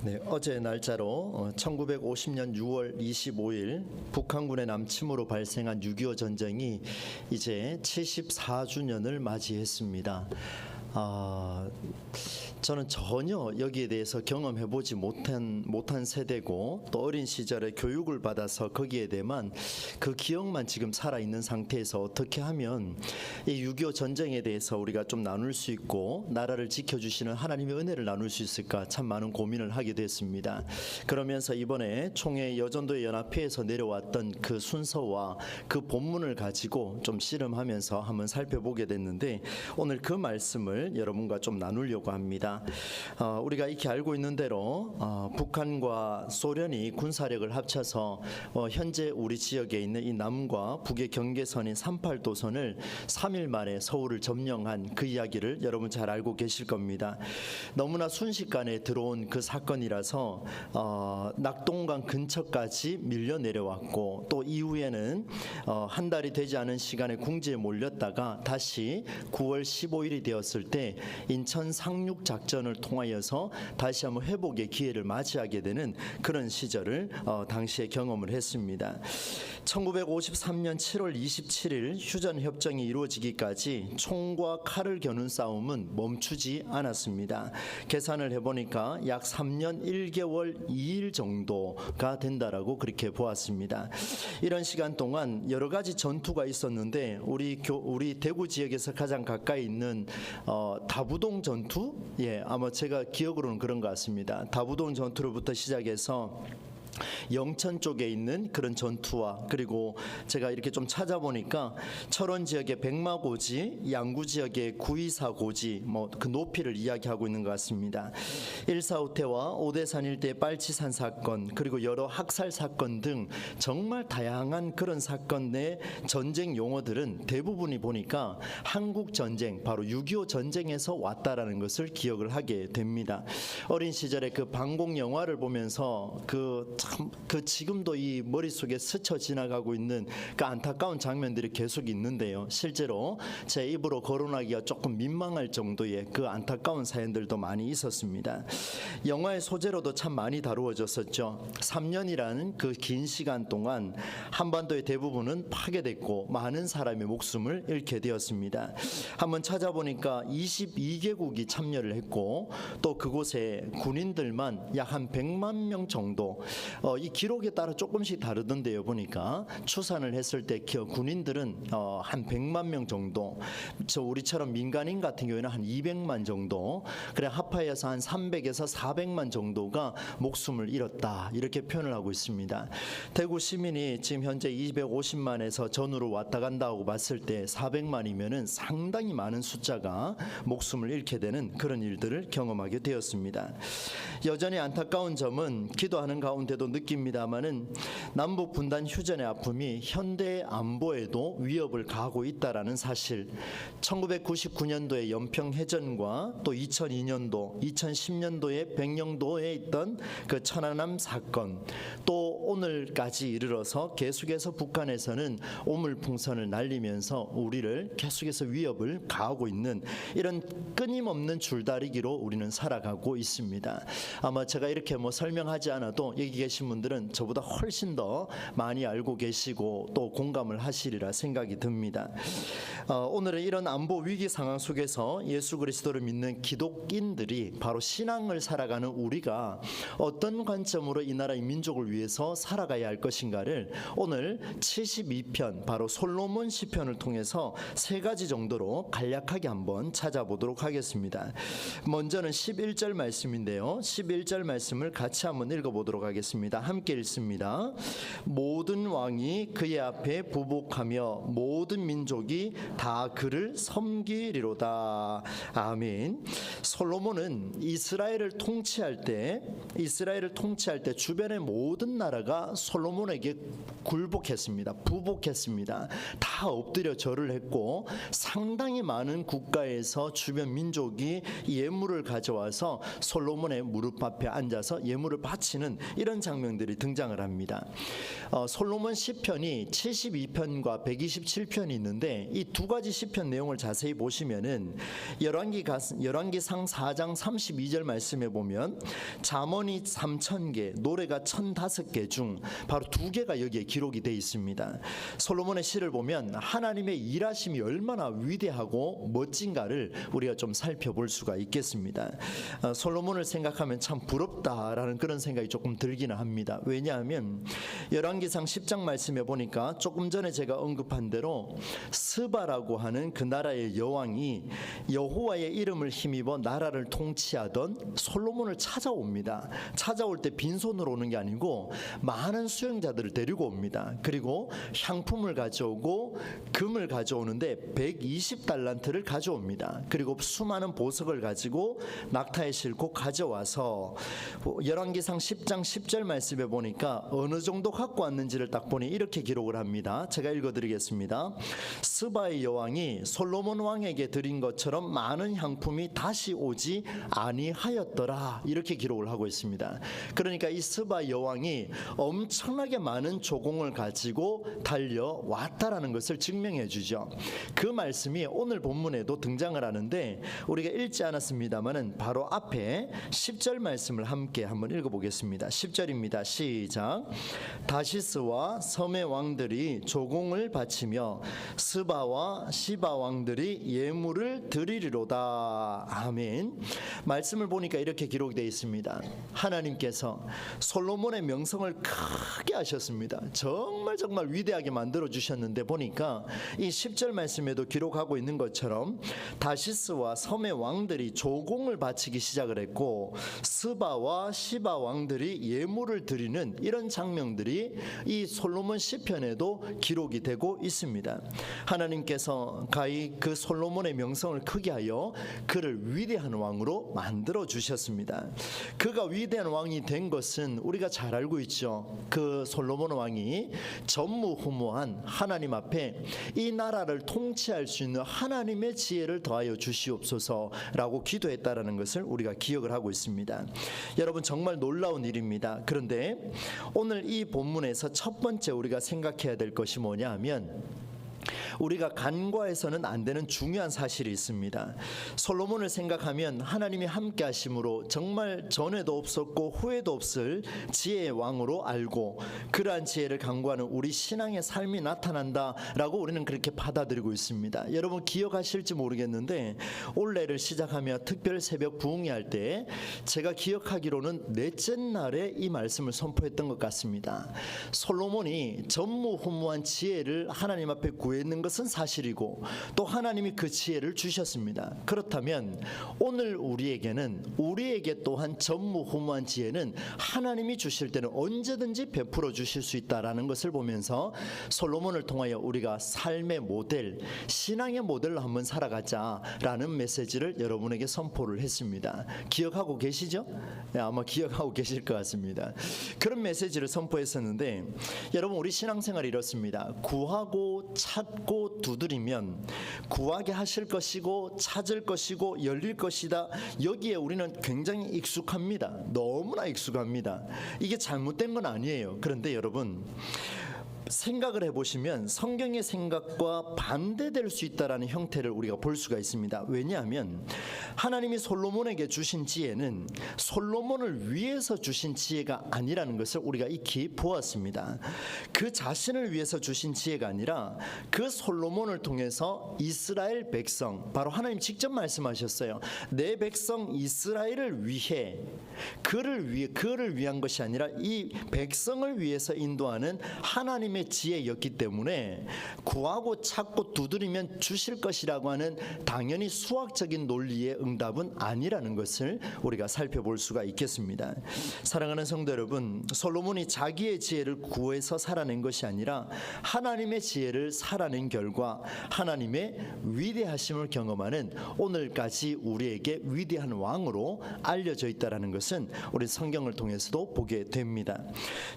네, 어제 날짜로 1950년 6월 25일 북한군의 남침으로 발생한 6.25 전쟁이 이제 74주년을 맞이했습니다. 저는 전혀 여기에 대해서 경험해보지 못한 세대고 또 어린 시절에 교육을 받아서 거기에 대한 그 기억만 지금 살아있는 상태에서 어떻게 하면 이 6.25 전쟁에 대해서 우리가 좀 나눌 수 있고 나라를 지켜주시는 하나님의 은혜를 나눌 수 있을까 참 많은 고민을 하게 됐습니다. 그러면서 이번에 총회 여전도의 연합회에서 내려왔던 그 순서와 그 본문을 가지고 좀 씨름하면서 한번 살펴보게 됐는데 오늘 그 말씀을 여러분과 좀 나누려고 합니다. 우리가 이렇게 알고 있는 대로 북한과 소련이 군사력을 합쳐서 현재 우리 지역에 있는 이 남과 북의 경계선인 38도선을 3일 만에 서울을 점령한 그 이야기를 여러분 잘 알고 계실 겁니다. 너무나 순식간에 들어온 그 사건이라서 낙동강 근처까지 밀려 내려왔고 또 이후에는 한 달이 되지 않은 시간에 궁지에 몰렸다가 다시 9월 15일이 되었을 때 인천 상륙 작전을 통하여서 다시 한번 회복의 기회를 맞이하게 되는 그런 시절을 당시에 경험을 했습니다. 1953년 7월 27일 휴전협정이 이루어지기까지 총과 칼을 겨눈 싸움은 멈추지 않았습니다. 계산을 해보니까 약 3년 1개월 2일 정도가 된다라고 그렇게 보았습니다. 이런 시간 동안 여러 가지 전투가 있었는데 우리 대구 지역에서 가장 가까이 있는 다부동 전투? 아마 제가 기억으로는 그런 것 같습니다. 다부동 전투로부터 시작해서 영천 쪽에 있는 그런 전투와 그리고 제가 이렇게 좀 찾아보니까 철원 지역의 백마고지, 양구 지역의 924고지 그 높이를 이야기하고 있는 것 같습니다. 1.4.5태와 오대산 일대의 빨치산 사건 그리고 여러 학살 사건 등 정말 다양한 그런 사건의 전쟁 용어들은 대부분이 보니까 한국 전쟁 바로 6.25 전쟁에서 왔다라는 것을 기억을 하게 됩니다. 어린 시절에 그 방공 영화를 보면서 그 지금도 이 머릿속에 스쳐 지나가고 있는 그 안타까운 장면들이 계속 있는데요. 실제로 제 입으로 거론하기가 조금 민망할 정도의 그 안타까운 사연들도 많이 있었습니다. 영화의 소재로도 참 많이 다루어졌었죠. 3년이라는 그 긴 시간 동안 한반도의 대부분은 파괴됐고 많은 사람의 목숨을 잃게 되었습니다. 한번 찾아보니까 22개국이 참여를 했고 또 그곳에 군인들만 약 한 100만 명 정도 이 기록에 따라 조금씩 다르던데요. 보니까 추산을 했을 때 군인들은 한 100만 명 정도, 우리처럼 민간인 같은 경우에는 한 200만 정도, 그래 합하여서 한 300에서 400만 정도가 목숨을 잃었다 이렇게 표현을 하고 있습니다. 대구 시민이 지금 현재 250만에서 전후로 왔다 간다고 봤을 때 400만이면은 상당히 많은 숫자가 목숨을 잃게 되는 그런 일들을 경험하게 되었습니다. 여전히 안타까운 점은 기도하는 가운데도 느낍니다만은 남북 분단 휴전의 아픔이 현대의 안보에도 위협을 가하고 있다라는 사실. 1999년도의 연평 해전과 또 2002년도, 2010년도의 백령도에 있던 그 천안함 사건, 또 오늘까지 이르러서 계속해서 북한에서는 오물풍선을 날리면서 우리를 계속해서 위협을 가하고 있는 이런 끊임없는 줄다리기로 우리는 살아가고 있습니다. 아마 제가 이렇게 설명하지 않아도 여기 계신 분들은 저보다 훨씬 더 많이 알고 계시고 또 공감을 하시리라 생각이 듭니다. 오늘은 이런 안보 위기 상황 속에서 예수 그리스도를 믿는 기독인들이 바로 신앙을 살아가는 우리가 어떤 관점으로 이 나라의 민족을 위해서 살아가야 할 것인가를 오늘 72편 바로 솔로몬 시편을 통해서 세 가지 정도로 간략하게 한번 찾아보도록 하겠습니다. 먼저는 11절 말씀인데요. 11절 말씀을 같이 한번 읽어보도록 하겠습니다. 함께 읽습니다. 모든 왕이 그의 앞에 부복하며 모든 민족이 다 그를 섬기리로다. 아멘. 솔로몬은 이스라엘을 통치할 때 주변의 모든 나라가 솔로몬에게 굴복했습니다. 부복했습니다. 다 엎드려 절을 했고 상당히 많은 국가에서 주변 민족이 예물을 가져와서 솔로몬의 무릎 앞에 앉아서 예물을 바치는 이런 장면들이 등장을 합니다. 솔로몬 시편이 72편과 127편이 있는데 이 두 가지 시편 내용을 자세히 보시면은 열왕기 열왕기상 4장 32절 말씀에 보면 잠언이 3,000개, 노래가 1,005개 중 바로 2개가 여기에 기록이 되어 있습니다. 솔로몬의 시를 보면 하나님의 일하심이 얼마나 위대하고 멋진가를 우리가 좀 살펴볼 수가 있겠습니다. 솔로몬을 생각하면 참 부럽다라는 그런 생각이 조금 들기는 합니다. 왜냐하면 열왕기상 10장 말씀에 보니까 조금 전에 제가 언급한 대로 스바라고 하는 그 나라의 여왕이 여호와의 이름을 힘입어 나라를 통치하던 솔로몬을 찾아옵니다. 찾아올 때 빈손으로 오는 게 아니고 많은 수행자들을 데리고 옵니다. 그리고 향품을 가져오고 금을 가져오는데 120달란트를 가져옵니다. 그리고 수많은 보석을 가지고 낙타에 싣고 가져와서 열왕기상 10장 10절 말씀에 보니까 어느 정도 갖고 왔는지를 딱 보니 이렇게 기록을 합니다. 제가 읽어드리겠습니다. 스바의 여왕이 솔로몬 왕에게 드린 것처럼 많은 향품이 다시 오지 아니하였더라, 이렇게 기록을 하고 있습니다. 그러니까 이 스바 여왕이 엄청나게 많은 조공을 가지고 달려왔다라는 것을 증명해 주죠. 그 말씀이 오늘 본문에도 등장을 하는데 우리가 읽지 않았습니다만은 바로 앞에 10절 말씀을 함께 한번 읽어보겠습니다. 10절입니다. 시작. 다시스와 섬의 왕들이 조공을 바치며 스바와 시바 왕들이 예물을 드리리로다. 아멘. 말씀을 보니까 이렇게 기록되어 있습니다. 하나님께서 솔로몬의 명성을 크게 하셨습니다. 정말 위대하게 만들어 주셨는데 보니까 이 10절 말씀에도 기록하고 있는 것처럼 다시스와 섬의 왕들이 조공을 바치기 시작을 했고 스바와 시바 왕들이 예물을 드리는 이런 장면들이 이 솔로몬 시편에도 기록이 되고 있습니다. 하나님께서 가히 그 솔로몬의 명성을 크게 하여 그를 위대한 왕으로 만들어 주셨습니다. 그가 위대한 왕이 된 것은 우리가 잘 알고 있죠. 그 솔로몬 왕이 전무후무한 하나님 앞에 이 나라를 통치할 수 있는 하나님의 지혜를 더하여 주시옵소서라고 기도했다라는 것을 우리가 기억을 하고 있습니다. 여러분, 정말 놀라운 일입니다. 그런데 오늘 이 본문에서 첫 번째 우리가 생각해야 될 것이 뭐냐 하면 우리가 간과해서는 안 되는 중요한 사실이 있습니다. 솔로몬을 생각하면 하나님이 함께 하심으로 정말 전에도 없었고 후에도 없을 지혜의 왕으로 알고 그러한 지혜를 간구하는 우리 신앙의 삶이 나타난다라고 우리는 그렇게 받아들이고 있습니다. 여러분 기억하실지 모르겠는데 올해를 시작하며 특별 새벽 부흥회 할 때 제가 기억하기로는 넷째 날에 이 말씀을 선포했던 것 같습니다. 솔로몬이 전무후무한 지혜를 하나님 앞에 구했는 것은 사실이고 또 하나님이 그 지혜를 주셨습니다. 그렇다면 오늘 우리에게 또한 전무후무한 지혜는 하나님이 주실 때는 언제든지 베풀어 주실 수 있다라는 것을 보면서 솔로몬을 통하여 우리가 삶의 모델, 신앙의 모델로 한번 살아가자라는 메시지를 여러분에게 선포를 했습니다. 기억하고 계시죠? 네, 아마 기억하고 계실 것 같습니다. 그런 메시지를 선포했었는데 여러분, 우리 신앙생활이 이렇습니다. 구하고 찾고 두드리면 구하게 하실 것이고 찾을 것이고 열릴 것이다. 여기에 우리는 굉장히 익숙합니다. 너무나 익숙합니다. 이게 잘못된 건 아니에요. 그런데 여러분, 생각을 해보시면 성경의 생각과 반대될 수 있다라는 형태를 우리가 볼 수가 있습니다. 왜냐하면 하나님이 솔로몬에게 주신 지혜는 솔로몬을 위해서 주신 지혜가 아니라는 것을 우리가 익히 보았습니다. 그 자신을 위해서 주신 지혜가 아니라 그 솔로몬을 통해서 이스라엘 백성, 바로 하나님 직접 말씀하셨어요. 내 백성 이스라엘을 위해, 그를 위한 것이 아니라 이 백성을 위해서 인도하는 하나님의 지혜였기 때문에 구하고 찾고 두드리면 주실 것이라고 하는 당연히 수학적인 논리의 응답은 아니라는 것을 우리가 살펴볼 수가 있겠습니다. 사랑하는 성도 여러분, 솔로몬이 자기의 지혜를 구해서 살아낸 것이 아니라 하나님의 지혜를 살아낸 결과 하나님의 위대하심을 경험하는 오늘까지 우리에게 위대한 왕으로 알려져 있다는 것은 우리 성경을 통해서도 보게 됩니다.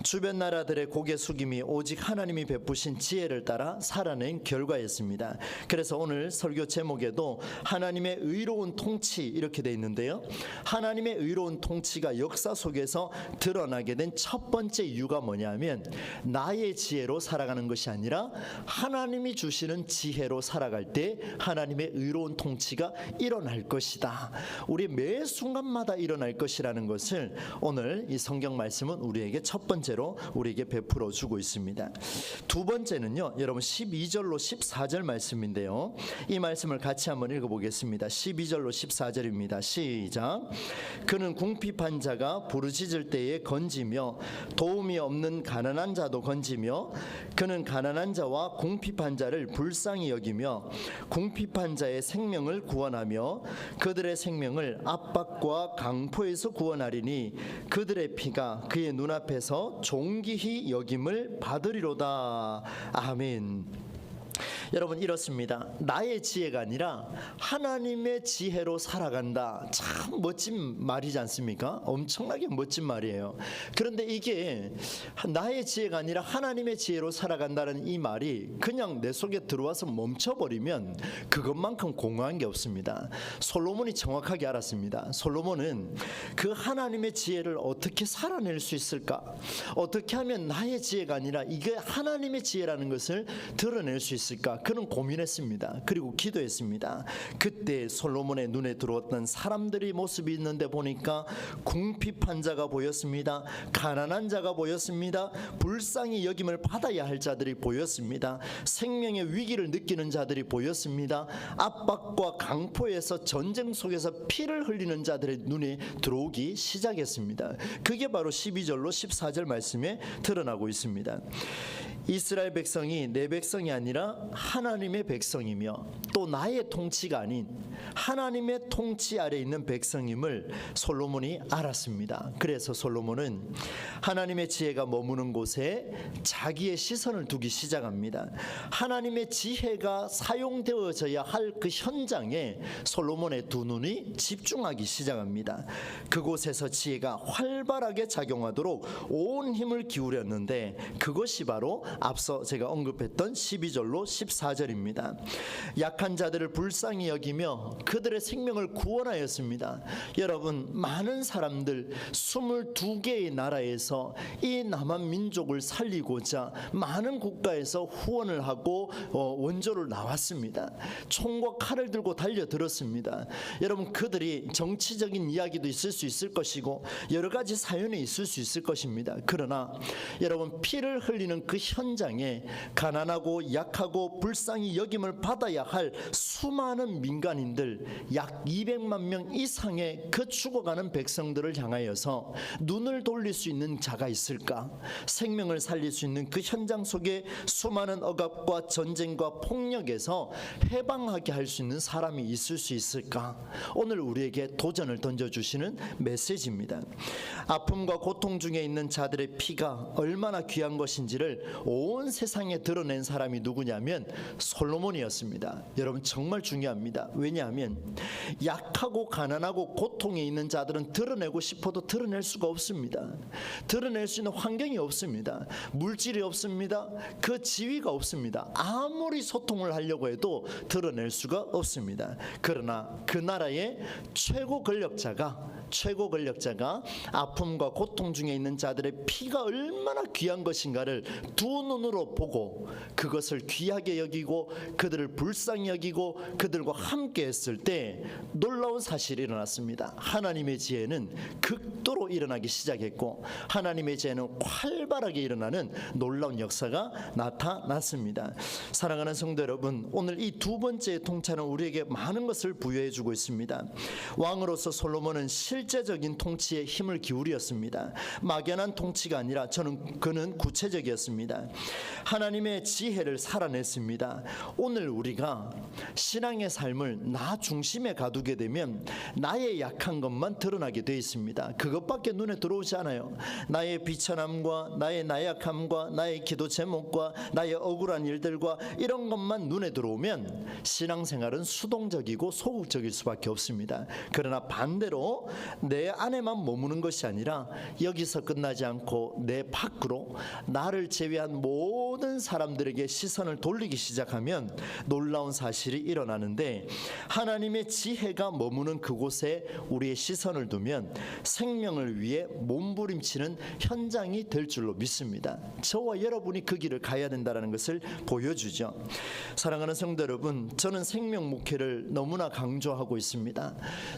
주변 나라들의 고개 숙임이 오직 하나님이 베푸신 지혜를 따라 살아낸 결과였습니다. 그래서 오늘 설교 제목에도 하나님의 의로운 통치 이렇게 돼 있는데요. 하나님의 의로운 통치가 역사 속에서 드러나게 된 첫 번째 이유가 뭐냐면 나의 지혜로 살아가는 것이 아니라 하나님이 주시는 지혜로 살아갈 때 하나님의 의로운 통치가 일어날 것이다. 우리 매 순간마다 일어날 것이라는 것을 오늘 이 성경 말씀은 우리에게 첫 번째로 우리에게 베풀어 주고 있습니다. 두 번째는요, 여러분 12절로 14절 말씀인데요. 이 말씀을 같이 한번 읽어보겠습니다. 12절로 14절입니다. 시작. 그는 궁핍한 자가 부르짖을 때에 건지며 도움이 없는 가난한 자도 건지며 그는 가난한 자와 궁핍한 자를 불쌍히 여기며 궁핍한 자의 생명을 구원하며 그들의 생명을 압박과 강포에서 구원하리니 그들의 피가 그의 눈앞에서 존귀히 여김을 받으리로다. 아멘. 여러분 이렇습니다. 나의 지혜가 아니라 하나님의 지혜로 살아간다. 참 멋진 말이지 않습니까? 엄청나게 멋진 말이에요. 그런데 이게 나의 지혜가 아니라 하나님의 지혜로 살아간다는 이 말이 그냥 내 속에 들어와서 멈춰버리면 그것만큼 공허한 게 없습니다. 솔로몬이 정확하게 알았습니다. 솔로몬은 그 하나님의 지혜를 어떻게 살아낼 수 있을까? 어떻게 하면 나의 지혜가 아니라 이게 하나님의 지혜라는 것을 드러낼 수 있을까? 그는 고민했습니다. 그리고 기도했습니다. 그때 솔로몬의 눈에 들어왔던 사람들의 모습이 있는데 보니까 궁핍한 자가 보였습니다. 가난한 자가 보였습니다. 불쌍히 여김을 받아야 할 자들이 보였습니다. 생명의 위기를 느끼는 자들이 보였습니다. 압박과 강포에서 전쟁 속에서 피를 흘리는 자들의 눈에 들어오기 시작했습니다. 그게 바로 12절로 14절 말씀에 드러나고 있습니다. 이스라엘 백성이 내 백성이 아니라 하나님의 백성이며 또 나의 통치가 아닌 하나님의 통치 아래 있는 백성임을 솔로몬이 알았습니다. 그래서 솔로몬은 하나님의 지혜가 머무는 곳에 자기의 시선을 두기 시작합니다. 하나님의 지혜가 사용되어져야 할 그 현장에 솔로몬의 두 눈이 집중하기 시작합니다. 그곳에서 지혜가 활발하게 작용하도록 온 힘을 기울였는데 그것이 바로 앞서 제가 언급했던 12절로 14절입니다. 약한 자들을 불쌍히 여기며 그들의 생명을 구원하였습니다. 여러분, 많은 사람들 22개의 나라에서 이 남한 민족을 살리고자 많은 국가에서 후원을 하고 원조를 나왔습니다. 총과 칼을 들고 달려들었습니다. 여러분, 그들이 정치적인 이야기도 있을 수 있을 것이고 여러 가지 사연이 있을 수 있을 것입니다. 그러나 여러분, 피를 흘리는 그 현장에 가난하고 약하고 불쌍히 여김을 받아야 할 수많은 민간인들 약 200만 명 이상의 그 죽어가는 백성들을 향하여서 눈을 돌릴 수 있는 자가 있을까? 생명을 살릴 수 있는 그 현장 속에 수많은 억압과 전쟁과 폭력에서 해방하게 할 수 있는 사람이 있을 수 있을까? 오늘 우리에게 도전을 던져주시는 메시지입니다. 아픔과 고통 중에 있는 자들의 피가 얼마나 귀한 것인지를 온 세상에 드러낸 사람이 누구냐면 솔로몬이었습니다. 여러분, 정말 중요합니다. 왜냐하면 약하고 가난하고 고통에 있는 자들은 드러내고 싶어도 드러낼 수가 없습니다. 드러낼 수 있는 환경이 없습니다. 물질이 없습니다. 그 지위가 없습니다. 아무리 소통을 하려고 해도 드러낼 수가 없습니다. 그러나 그 나라의 최고 권력자가 아픔과 고통 중에 있는 자들의 피가 얼마나 귀한 것인가를 두 눈으로 보고 그것을 귀하게 여기고 그들을 불쌍히 여기고 그들과 함께 했을 때 놀라운 사실이 일어났습니다. 하나님의 지혜는 극도로 일어나기 시작했고 하나님의 지혜는 활발하게 일어나는 놀라운 역사가 나타났습니다. 사랑하는 성도 여러분, 오늘 이 두 번째 통찰은 우리에게 많은 것을 부여해 주고 있습니다. 왕으로서 솔로몬은 실제적인 통치에 힘을 기울였습니다. 막연한 통치가 아니라 그는 구체적이었습니다. 하나님의 지혜를 살아냈습니다. 오늘 우리가 신앙의 삶을 나 중심에 가두게 되면 나의 약한 것만 드러나게 되어 있습니다. 그것밖에 눈에 들어오지 않아요. 나의 비천함과 나의 나약함과 나의 기도 제목과 나의 억울한 일들과 이런 것만 눈에 들어오면 신앙생활은 수동적이고 소극적일 수밖에 없습니다. 그러나 반대로 내 안에만 머무는 것이 아니라 여기서 끝나지 않고 내 밖으로 나를 제외한 모든 사람들에게 시선을 돌리기 시작하면 놀라운 사실이 일어나는데, 하나님의 지혜가 머무는 그곳에 우리의 시선을 두면 생명을 위해 몸부림치는 현장이 될 줄로 믿습니다. 저와 여러분이 그 길을 가야 된다는 것을 보여주죠. 사랑하는 성도 여러분, 저는 생명 목회를 너무나 강조하고 있습니다.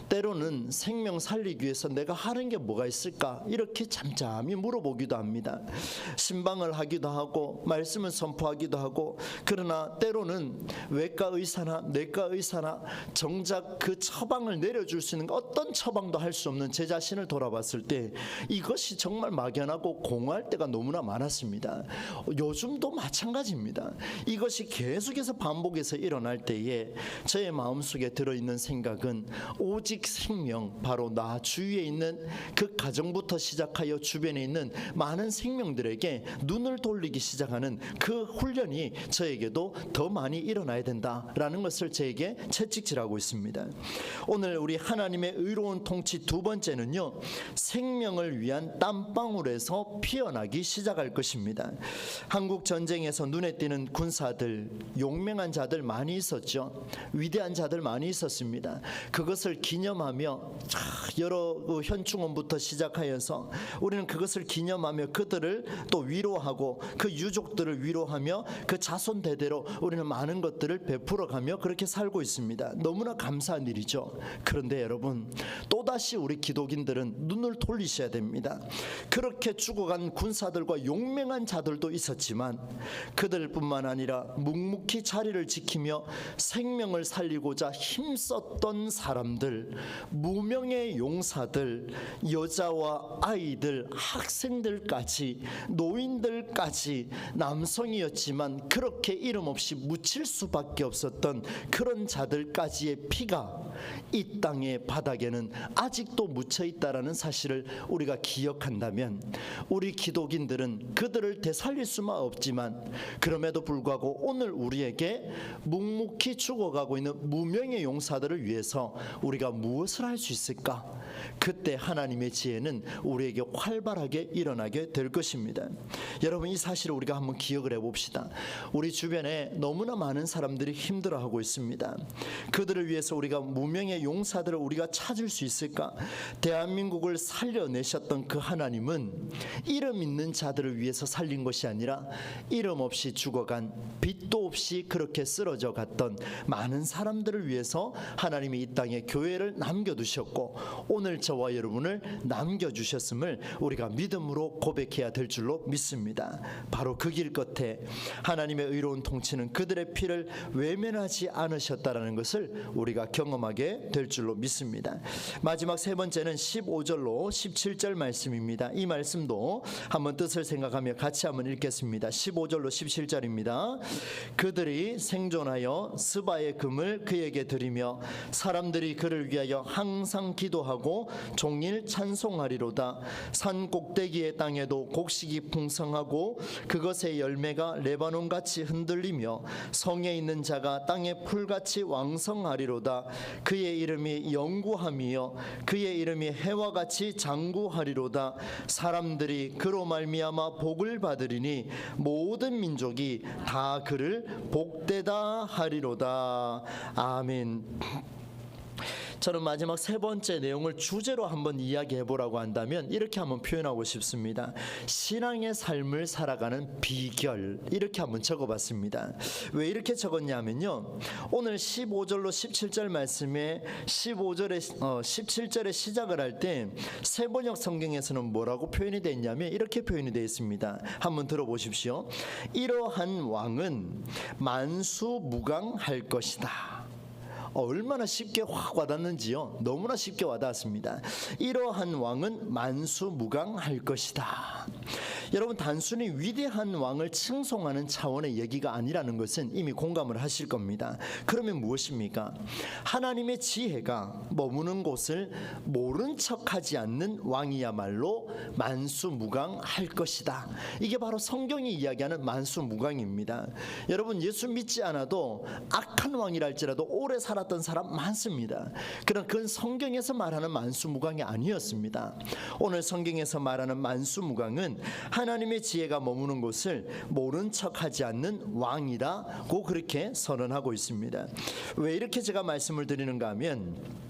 때로는 생명 살리기 위해서 내가 하는 게 뭐가 있을까 이렇게 잠잠히 물어보기도 합니다. 신방을 하기도 하고 말씀을 선포하기도 하고, 그러나 때로는 외과 의사나 내과 의사나 정작 그 처방을 내려줄 수 있는 어떤 처방도 할 수 없는 제 자신을 돌아봤을 때 이것이 정말 막연하고 공허할 때가 너무나 많았습니다. 요즘도 마찬가지입니다. 이것이 계속해서 반복해서 일어날 때에 저의 마음속에 들어있는 생각은 오직 생명, 바로 나 주위에 있는 그 가정부터 시작하여 주변에 있는 많은 생명들에게 눈을 돌리기 시작하는 그 훈련이 저에게도 더 많이 일어나야 된다라는 것을 저에게 채찍질하고 있습니다. 오늘 우리 하나님의 의로운 통치 두 번째는요, 생명을 위한 땀방울에서 피어나기 시작할 것입니다. 한국 전쟁에서 눈에 띄는 군사들, 용맹한 자들 많이 있었죠. 위대한 자들 많이 있었습니다. 그것을 기념하며 여러 현충원부터 시작하여서 우리는 그것을 기념하며 그들을 또 위로하고 그 유족들을 위로하며 그 자손 대대로 우리는 많은 것들을 베풀어가며 그렇게 살고 있습니다. 너무나 감사한 일이죠. 그런데 여러분, 또다시 우리 기독인들은 눈을 돌리셔야 됩니다. 그렇게 죽어간 군사들과 용맹한 자들도 있었지만 그들뿐만 아니라 묵묵히 자리를 지키며 생명을 살리고자 힘썼던 사람들, 무명의 용사들, 여자와 아이들, 학생들까지, 노인들까지, 남성이었지만 그렇게 이름 없이 묻힐 수밖에 없었던 그런 자들까지의 피가 이 땅의 바닥에는 아직도 묻혀 있다라는 사실을 우리가 기억한다면, 우리 기독인들은 그들을 되살릴 수만 없지만 그럼에도 불구하고 오늘 우리에게 묵묵히 죽어가고 있는 무명의 용사들을 위해서 우리가 무엇을 할 수 있을까? 그때 하나님의 지혜는 우리에게 활발하게 일어나게 될 것입니다. 여러분, 이 사실을 우리가 한번 기억을 해봅시다. 우리 주변에 너무나 많은 사람들이 힘들어하고 있습니다. 그들을 위해서 우리가 무명의 용사들을 우리가 찾을 수 있을까? 대한민국을 살려내셨던 그 하나님은 이름 있는 자들을 위해서 살린 것이 아니라 이름 없이 죽어간, 빛도 없이 그렇게 쓰러져 갔던 많은 사람들을 위해서 하나님이 이 땅에 교회를 남겨두셨고 오늘 저와 여러분을 남겨주셨음을 우리가 믿음으로 고백해야 될 줄로 믿습니다. 바로 그 길 끝에 하나님의 의로운 통치는 그들의 피를 외면하지 않으셨다라는 것을 우리가 경험하게 될 줄로 믿습니다. 마지막 세 번째는 15절로 17절 말씀입니다. 이 말씀도 한번 뜻을 생각하며 같이 한번 읽겠습니다. 15절로 17절입니다. 그들이 생존하여 스바의 금을 그에게 드리며 사람들이 그를 위하여 항상 기도하고 종일 찬송하리로다. 산 꼭대기의 땅에도 곡식이 풍성하고 그것의 열매가 레바논같이 흔들리며 성에 있는 자가 땅의 풀같이 왕성하리로다. 그의 이름이 영구함이요 그의 이름이 해와같이 장구하리로다. 사람들이 그로 말미암아 복을 받으리니 모든 민족이 다 그를 복되다 하리로다. 아멘. 저는 마지막 세 번째 내용을 주제로 한번 이야기해 보라고 한다면 이렇게 한번 표현하고 싶습니다. 신앙의 삶을 살아가는 비결, 이렇게 한번 적어봤습니다. 왜 이렇게 적었냐면요, 오늘 15절로 17절 말씀에 17절에 시작을 할 때 세번역 성경에서는 뭐라고 표현이 되어 있냐면 이렇게 표현이 되어 있습니다. 한번 들어보십시오. 이러한 왕은 만수무강할 것이다. 얼마나 쉽게 확 와닿는지요. 너무나 쉽게 와닿았습니다. 이러한 왕은 만수무강할 것이다. 여러분, 단순히 위대한 왕을 칭송하는 차원의 얘기가 아니라는 것은 이미 공감을 하실 겁니다. 그러면 무엇입니까? 하나님의 지혜가 머무는 곳을 모른 척하지 않는 왕이야말로 만수무강할 것이다. 이게 바로 성경이 이야기하는 만수무강입니다. 여러분, 예수 믿지 않아도 악한 왕이랄지라도 오래 살아 살았던 사람 많습니다. 그러나 그건 성경에서 말하는 만수무강이 아니었습니다. 오늘 성경에서 말하는 만수무강은 하나님의 지혜가 머무는 곳을 모른 척하지 않는 왕이라고 그렇게 선언하고 있습니다. 왜 이렇게 제가 말씀을 드리는가 하면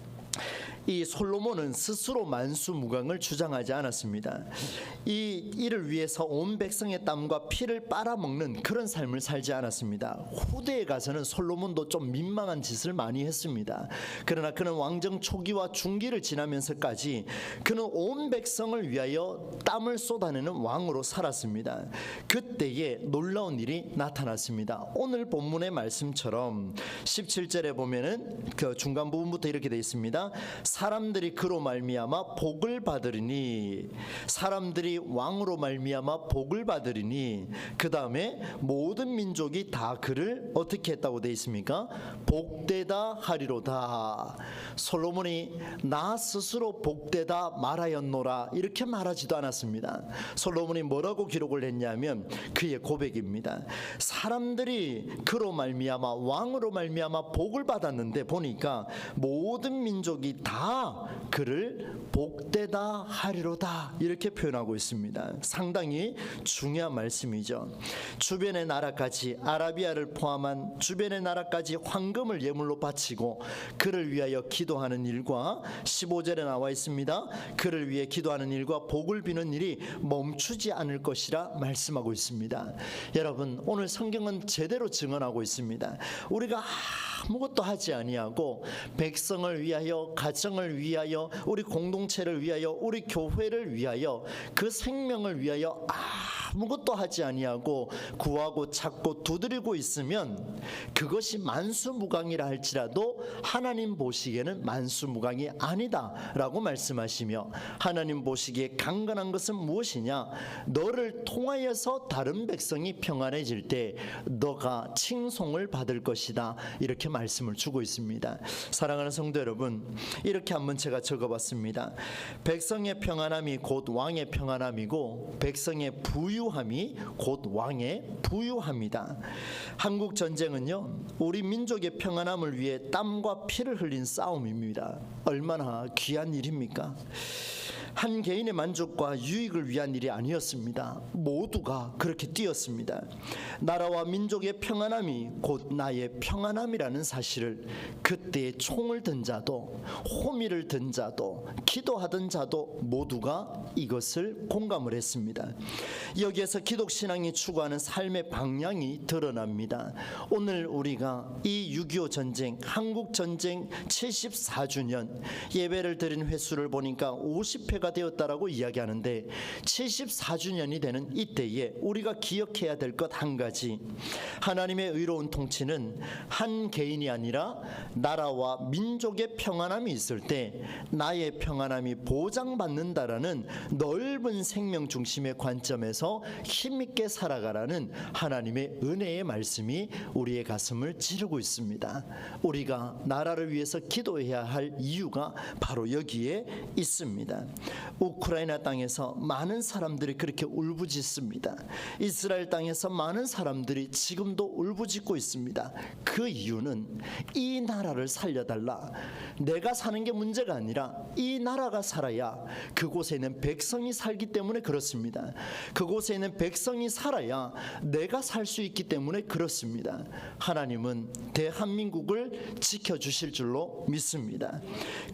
이 솔로몬은 스스로 만수무강을 주장하지 않았습니다. 이를 위해서 온 백성의 땀과 피를 빨아먹는 그런 삶을 살지 않았습니다. 후대에 가서는 솔로몬도 좀 민망한 짓을 많이 했습니다. 그러나 그는 왕정 초기와 중기를 지나면서까지 그는 온 백성을 위하여 땀을 쏟아내는 왕으로 살았습니다. 그때에 놀라운 일이 나타났습니다. 오늘 본문의 말씀처럼 17절에 보면은 그 중간 부분부터 이렇게 되어 있습니다. 사람들이 그로 말미암아 복을 받으리니, 사람들이 왕으로 말미암아 복을 받으리니, 그 다음에 모든 민족이 다 그를 어떻게 했다고 되어 있습니까? 복되다 하리로다. 솔로몬이 나 스스로 복되다 말하였노라 이렇게 말하지도 않았습니다. 솔로몬이 뭐라고 기록을 했냐면 그의 고백입니다. 사람들이 그로 말미암아 왕으로 말미암아 복을 받았는데 보니까 모든 민족이 다 그를 복되다 하리로다 이렇게 표현하고 있습니다. 상당히 중요한 말씀이죠. 주변의 나라까지, 아라비아를 포함한 주변의 나라까지 황금을 예물로 바치고 그를 위하여 기도하는 일과 15절에 나와 있습니다. 그를 위해 기도하는 일과 복을 비는 일이 멈추지 않을 것이라 말씀하고 있습니다. 여러분, 오늘 성경은 제대로 증언하고 있습니다. 우리가 아무것도 하지 아니하고 백성을 위하여, 가정을 위하여, 우리 공동체를 위하여, 우리 교회를 위하여, 그 생명을 위하여 아무것도 하지 아니하고 구하고 찾고 두드리고 있으면 그것이 만수무강이라 할지라도 하나님 보시기에는 만수무강이 아니다라고 말씀하시며, 하나님 보시기에 강건한 것은 무엇이냐? 너를 통하여서 다른 백성이 평안해질 때 너가 칭송을 받을 것이다 이렇게 말씀을 주고 있습니다. 사랑하는 성도 여러분, 이렇게 한번 제가 적어봤습니다. 백성의 평안함이 곧 왕의 평안함이고 백성의 부유함이 곧 왕의 부유함이다. 한국 전쟁은요, 우리 민족의 평안함을 위해 땀과 피를 흘린 싸움입니다. 얼마나 귀한 일입니까? 한 개인의 만족과 유익을 위한 일이 아니었습니다. 모두가 그렇게 뛰었습니다. 나라와 민족의 평안함이 곧 나의 평안함이라는 사실을 그때 총을 든 자도, 호미를 든 자도, 기도하던 자도 모두가 이것을 공감을 했습니다. 여기에서 기독신앙이 추구하는 삶의 방향이 드러납니다. 오늘 우리가 이 6.25 전쟁, 한국 전쟁 74주년 예배를 드린 횟수를 보니까 50회가 되었다라고 이야기하는데, 74주년이 되는 이때에 우리가 기억해야 될 것 한 가지, 하나님의 의로운 통치는 한 개인이 아니라 나라와 민족의 평안함이 있을 때 나의 평안함이 보장받는다라는 넓은 생명 중심의 관점에서 힘있게 살아가라는 하나님의 은혜의 말씀이 우리의 가슴을 찌르고 있습니다. 우리가 나라를 위해서 기도해야 할 이유가 바로 여기에 있습니다. 우크라이나 땅에서 많은 사람들이 그렇게 울부짖습니다. 이스라엘 땅에서 많은 사람들이 지금도 울부짖고 있습니다. 그 이유는 이 나라를 살려달라, 내가 사는 게 문제가 아니라 이 나라가 살아야 그곳에 있는 백성이 살기 때문에 그렇습니다. 그곳에 있는 백성이 살아야 내가 살 수 있기 때문에 그렇습니다. 하나님은 대한민국을 지켜주실 줄로 믿습니다.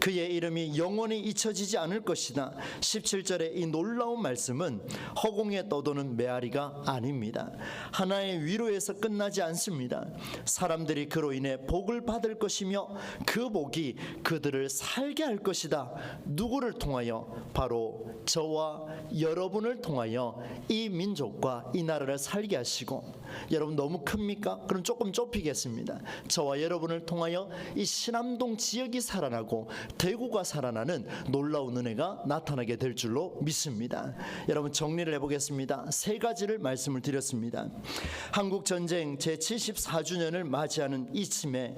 그의 이름이 영원히 잊혀지지 않을 것이다. 17절의 이 놀라운 말씀은 허공에 떠도는 메아리가 아닙니다. 하나의 위로에서 끝나지 않습니다. 사람들이 그로 인해 복을 받을 것이며 그 복이 그들을 살게 할 것이다. 누구를 통하여? 바로 저와 여러분을 통하여 이 민족과 이 나라를 살게 하시고, 여러분 너무 큽니까? 그럼 조금 좁히겠습니다. 저와 여러분을 통하여 이 신암동 지역이 살아나고 대구가 살아나는 놀라운 은혜가 나타나게 될 줄로 믿습니다. 여러분, 정리를 해보겠습니다. 세 가지를 말씀을 드렸습니다. 한국전쟁 제74주년을 맞이하는 이쯤에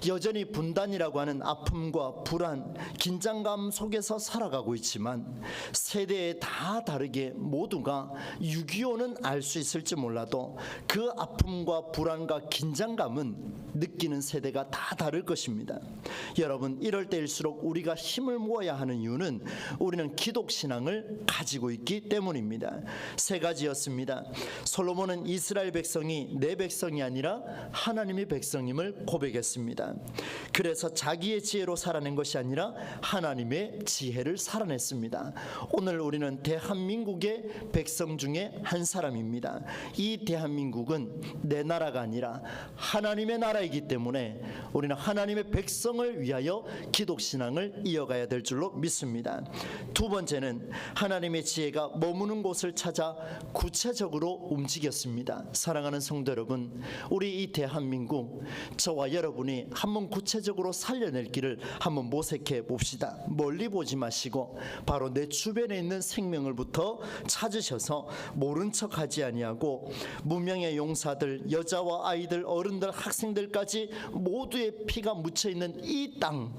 여전히 분단이라고 하는 아픔과 불안, 긴장감 속에서 살아가고 있지만 세대에 다 다르게 모두가 6.25는 알 수 있을지 몰라도 그 아픔과 불안과 긴장감은 느끼는 세대가 다 다를 것입니다. 여러분, 이럴 때일수록 우리가 힘을 모아야 하는 이유는 우리는 기독신앙을 가지고 있기 때문입니다. 세 가지였습니다. 솔로몬은 이스라엘 백성이 내 백성이 아니라 하나님의 백성임을 고백했습니다. 그래서 자기의 지혜로 살아낸 것이 아니라 하나님의 지혜를 살아냈습니다. 오늘 우리는 대한민국의 백성 중에 한 사람입니다. 이 대한민국은 내 나라가 아니라 하나님의 나라이기 때문에 우리는 하나님의 백성을 위하여 기독신앙을 이어가야 될 줄로 믿습니다. 두 번째는 하나님의 지혜가 머무는 곳을 찾아 구체적으로 움직였습니다. 사랑하는 성도 여러분, 우리 이 대한민국, 저와 여러분이 한번 구체적으로 살려낼 길을 한번 모색해 봅시다. 멀리 보지 마시고 바로 내 주변에 있는 생명을부터 찾으셔서 모른 척하지 아니하고 무명의 용사들, 여자와 아이들, 어른들, 학생들까지 모두의 피가 묻혀 있는 이 땅,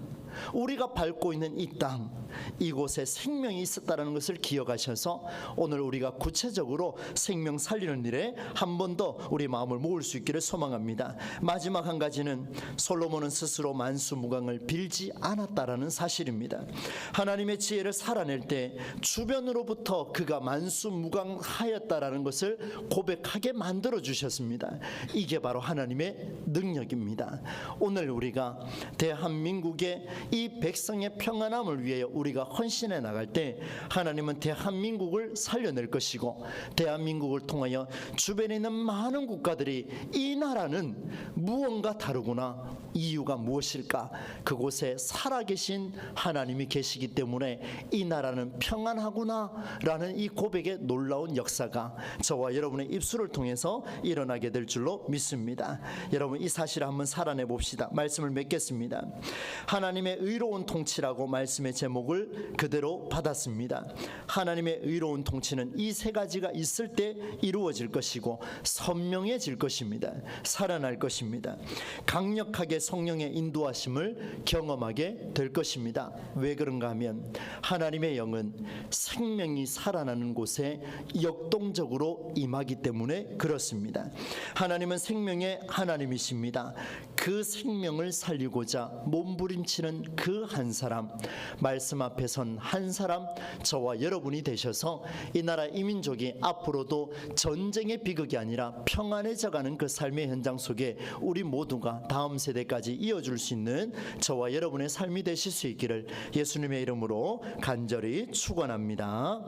우리가 밟고 있는 이 땅, 이곳에 생명이 있었다는 것을 기억하셔서 오늘 우리가 구체적으로 생명 살리는 일에 한 번 더 우리 마음을 모을 수 있기를 소망합니다. 마지막 한 가지는 솔로몬은 스스로 만수무강을 빌지 않았다라는 사실입니다. 하나님의 지혜를 살아낼 때 주변으로부터 그가 만수무강하였다라는 것을 고백하게 만들어 주셨습니다. 이게 바로 하나님의 능력입니다. 오늘 우리가 대한민국의 이 백성의 평안함을 위해 우리가 헌신해 나갈 때 하나님은 대한민국을 살려낼 것이고, 대한민국을 통하여 주변에 있는 많은 국가들이 이 나라는 무언가 다르구나, 이유가 무엇일까? 그곳에 살아계신 하나님이 계시기 때문에 이 나라는 평안하구나 라는 이 고백의 놀라운 역사가 저와 여러분의 입술을 통해서 일어나게 될 줄로 믿습니다. 여러분, 이 사실을 한번 살아내 봅시다. 말씀을 맺겠습니다. 하나님의 의로운 통치라고 말씀의 제목을 그대로 받았습니다. 하나님의 의로운 통치는 이 세 가지가 있을 때 이루어질 것이고 선명해질 것입니다. 살아날 것입니다. 강력하게 성령의 인도하심을 경험하게 될 것입니다. 왜 그런가 하면 하나님의 영은 생명이 살아나는 곳에 역동적으로 임하기 때문에 그렇습니다. 하나님은 생명의 하나님이십니다. 그 생명을 살리고자 몸부림치는 그 한 사람, 말씀 앞에 선 한 사람, 저와 여러분이 되셔서 이 나라 이민족이 앞으로도 전쟁의 비극이 아니라 평안해져가는 그 삶의 현장 속에 우리 모두가 다음 세대까지 이어줄 수 있는 저와 여러분의 삶이 되실 수 있기를 예수님의 이름으로 간절히 축원합니다.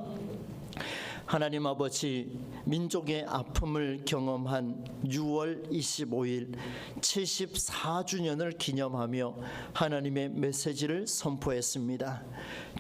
하나님 아버지, 민족의 아픔을 경험한 6월 25일 74주년을 기념하며 하나님의 메시지를 선포했습니다.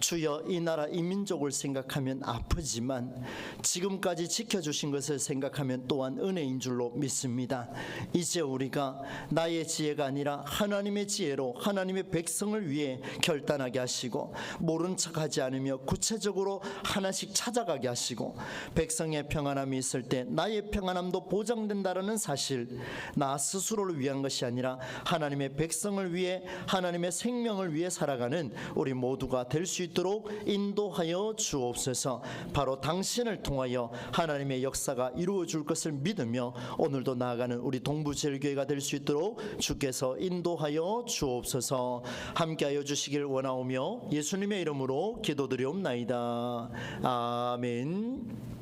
주여, 이 나라 이 민족을 생각하면 아프지만 지금까지 지켜주신 것을 생각하면 또한 은혜인 줄로 믿습니다. 이제 우리가 나의 지혜가 아니라 하나님의 지혜로 하나님의 백성을 위해 결단하게 하시고 모른 척하지 않으며 구체적으로 하나씩 찾아가게 하시고, 백성의 평안함이 있을 때 나의 평안함도 보장된다라는 사실, 나 스스로를 위한 것이 아니라 하나님의 백성을 위해 하나님의 생명을 위해 살아가는 우리 모두가 될 수 있도록 인도하여 주옵소서. 바로 당신을 통하여 하나님의 역사가 이루어질 것을 믿으며 오늘도 나아가는 우리 동부제일교회가 될 수 있도록 주께서 인도하여 주옵소서. 함께하여 주시길 원하오며 예수님의 이름으로 기도드리옵나이다. 아멘.